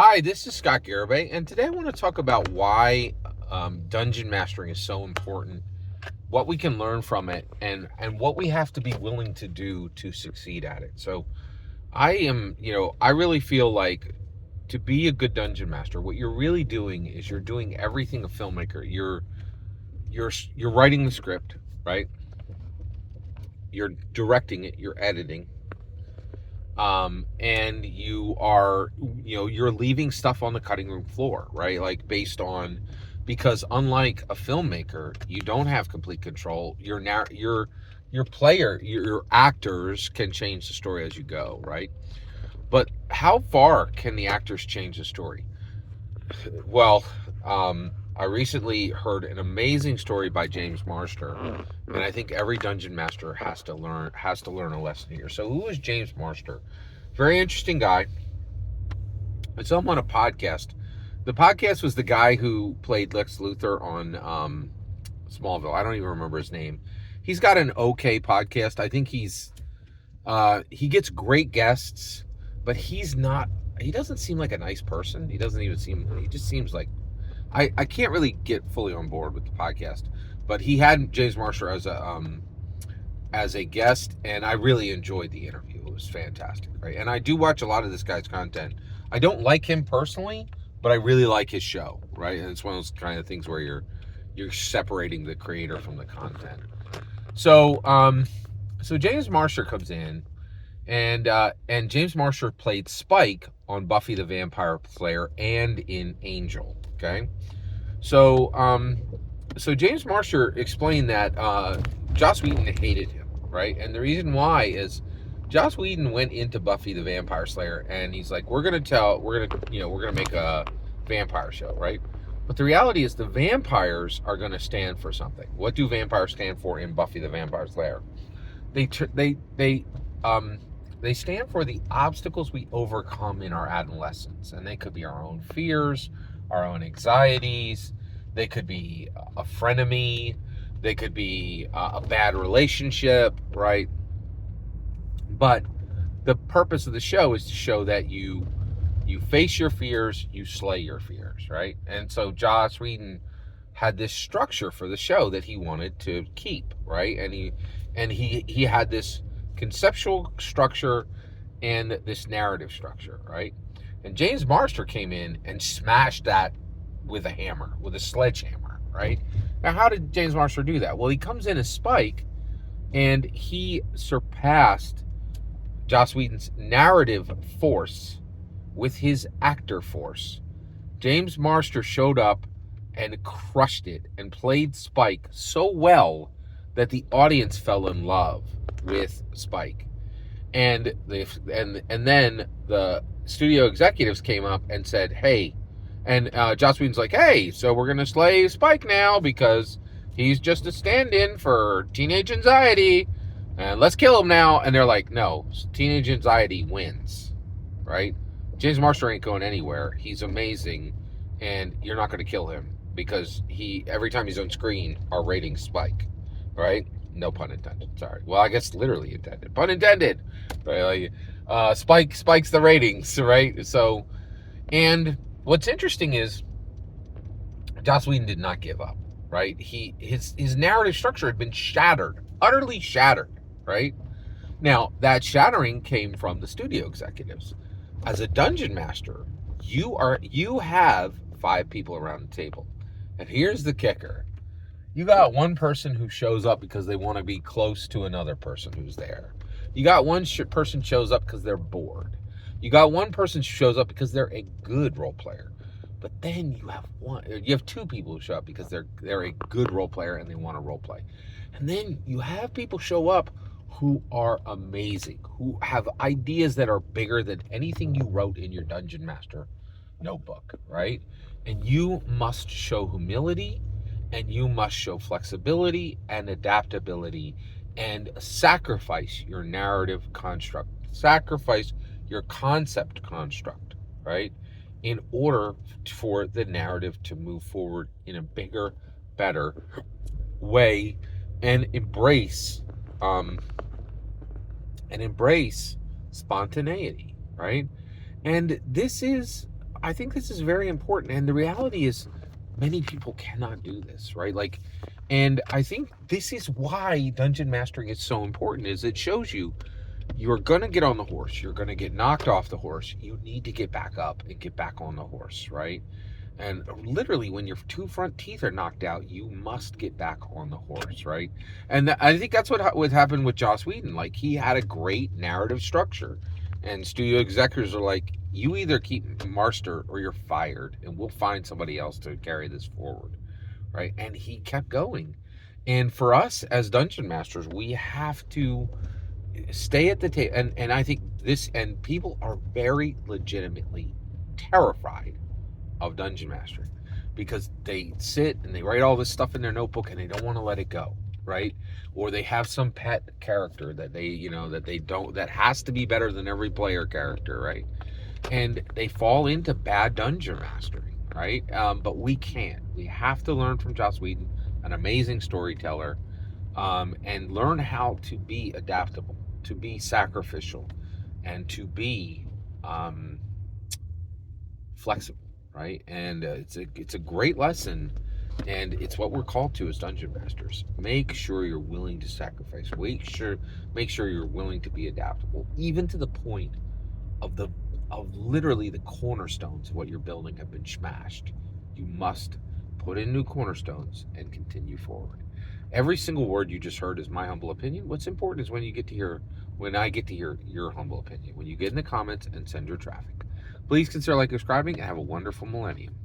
Hi, this is Scott Garibay, and today I want to talk about why dungeon mastering is so important, what we can learn from it, and what we have to be willing to do to succeed at it. So, I really feel like to be a good dungeon master, what you're really doing is you're doing everything a filmmaker. You're writing the script, right? You're directing it, you're editing, and you're leaving stuff on the cutting room floor, right? Like because unlike a filmmaker, you don't have complete control. Your actors can change the story as you go, right? But how far can the actors change the story? Well, I recently heard an amazing story by James Marster, and I think every dungeon master has to learn a lesson here. So, who is James Marster? Very interesting guy. I saw him on a podcast. The podcast was the guy who played Lex Luthor on Smallville. I don't even remember his name. He's got an okay podcast. I think he gets great guests, but he doesn't seem like a nice person. He just seems like I can't really get fully on board with the podcast, but he had James Marshall as a guest, and I really enjoyed the interview. It was fantastic, right? And I do watch a lot of this guy's content. I don't like him personally, but I really like his show, right? And it's one of those kind of things where you're separating the creator from the content. So James Marshall comes in, and James Marshall played Spike on Buffy the Vampire Slayer and in Angel. Okay, so James Marshall explained that Joss Whedon hated him, right? And the reason why is Joss Whedon went into Buffy the Vampire Slayer, and he's like, we're gonna make a vampire show, right? But the reality is the vampires are gonna stand for something. What do vampires stand for in Buffy the Vampire Slayer? They stand for the obstacles we overcome in our adolescence, and they could be our own fears, our own anxieties. They could be a frenemy. They could be a bad relationship, right? But the purpose of the show is to show that you face your fears, you slay your fears, right? And so Joss Whedon had this structure for the show that he wanted to keep, right? And he had this conceptual structure and this narrative structure, right? And James Marster came in and smashed that with a sledgehammer, right? Now, how did James Marster do that? Well, he comes in as Spike, and he surpassed Joss Whedon's narrative force with his actor force. James Marster showed up and crushed it and played Spike so well that the audience fell in love with Spike. And then the studio executives came up and said, hey, and Joss Whedon's like, hey, so we're going to slay Spike now because he's just a stand-in for teenage anxiety, and let's kill him now. And they're like, no, teenage anxiety wins, right? James Marster ain't going anywhere. He's amazing, and you're not going to kill him because every time he's on screen, our ratings spike, right? No pun intended. Sorry. Well, I guess literally intended. Pun intended. Right? Spikes the ratings, right? So, and what's interesting is Joss Whedon did not give up, right? His narrative structure had been shattered, utterly shattered, right? Now, that shattering came from the studio executives. As a dungeon master, you have 5 people around the table. And here's the kicker. You got one person who shows up because they want to be close to another person who's there. You got one person shows up because they're bored. You got one person who shows up because they're a good role player. But then you have 2 people who show up because they're a good role player and they want to role play. And then you have people show up who are amazing, who have ideas that are bigger than anything you wrote in your Dungeon Master notebook, right? And you must show humility, and you must show flexibility and adaptability, and sacrifice your narrative construct, sacrifice your concept construct, right? In order for the narrative to move forward in a bigger, better way, and embrace spontaneity, right? And this is I think this is very important, and the reality is many people cannot do this, right? Like, and I think this is why dungeon mastering is so important, is it shows you you're going to get on the horse, you're going to get knocked off the horse, you need to get back up and get back on the horse, right? And literally, when your two front teeth are knocked out, you must get back on the horse, right? And I think that's what happened with Joss Whedon. Like, he had a great narrative structure, and studio executives are like, you either keep Marster or you're fired, and we'll find somebody else to carry this forward, right? And he kept going. And for us as dungeon masters, we have to stay at the table. And I think this, and people are very legitimately terrified of dungeon mastering, because they sit and they write all this stuff in their notebook and they don't want to let it go, right? Or they have some pet character that that has to be better than every player character, right? And they fall into bad dungeon mastering, right? But we can't. We have to learn from Joss Whedon, an amazing storyteller, and learn how to be adaptable, to be sacrificial, and to be flexible, right? And it's a great lesson, and it's what we're called to as dungeon masters. Make sure you're willing to sacrifice. Make sure you're willing to be adaptable, even to the point of literally the cornerstones of what you're building have been smashed. You must put in new cornerstones and continue forward. Every single word you just heard is my humble opinion. What's important is when I get to hear your humble opinion. When you get in the comments and send your traffic. Please consider subscribing, and have a wonderful millennium.